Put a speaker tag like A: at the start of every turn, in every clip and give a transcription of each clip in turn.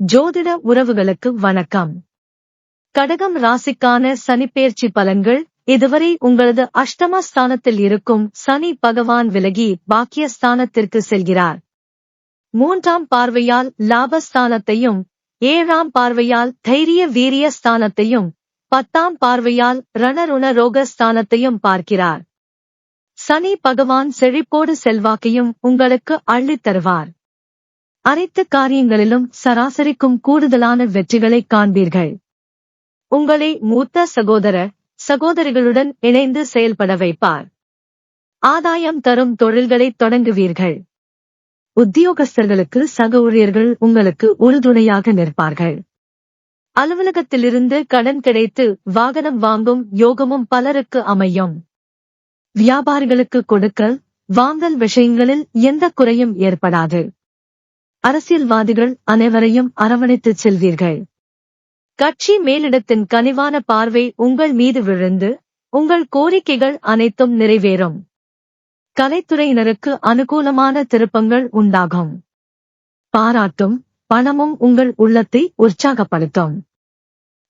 A: ஜோதிட உறவுகளுக்கு வணக்கம். கடகம் ராசிக்கான சனிப்பெயர்ச்சி பலன்கள். இதுவரை உங்களது அஷ்டம ஸ்தானத்தில் இருக்கும் சனி பகவான் விலகி பாக்கியஸ்தானத்திற்கு செல்கிறார். 3ஆம் பார்வையால் லாபஸ்தானத்தையும், 7ஆம் பார்வையால் தைரிய வீரிய ஸ்தானத்தையும், 10ஆம் பார்வையால் ரணருண ரோக ஸ்தானத்தையும் பார்க்கிறார். சனி பகவான் செழிப்போடு செல்வாக்கையும் உங்களுக்கு அள்ளித் தருவார். அனைத்து காரியங்களிலும் சராசரிக்கும் கூடுதலான வெற்றிகளை காண்பீர்கள். உங்களை மூத்த சகோதரிகளுடன் இணைந்து செயல்பட வைப்பார். ஆதாயம் தரும் தொழில்களை தொடங்குவீர்கள். உத்தியோகஸ்தர்களுக்கு சக ஊழியர்கள் உங்களுக்கு உறுதுணையாக நிற்பார்கள். அலுவலகத்திலிருந்து கடன் கிடைத்து வாகனம் வாங்கும் யோகமும் பலருக்கு அமையும். வியாபாரிகளுக்கு கொடுக்கல் வாங்கல் விஷயங்களில் எந்த குறையும் ஏற்படாது. அரசியல்வாதிகள் அனைவரையும் அரவணைத்துச் செல்வீர்கள். கட்சி மேலிடத்தின் கனிவான பார்வை உங்கள் மீது விழுந்து உங்கள் கோரிக்கைகள் அனைத்தும் நிறைவேறும். கலைத்துறையினருக்கு அனுகூலமான திருப்பங்கள் உண்டாகும். பாராட்டும் பணமும் உங்கள் உள்ளத்தை உற்சாகப்படுத்தும்.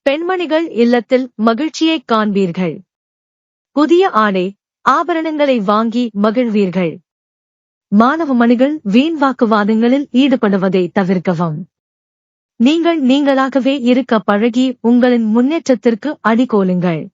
A: பெண்மணிகள் இல்லத்தில் மகிழ்ச்சியைக் காண்பீர்கள். புதிய ஆடை ஆபரணங்களை வாங்கி மகிழ்வீர்கள். மாணவ மணிகள் வீண் வாக்குவாதங்களில் ஈடுபடுவதை தவிர்க்கவும். நீங்கள் நீங்களாகவே இருக்க பழகி உங்களின் முன்னேற்றத்திற்கு அடிகோலுங்கள்.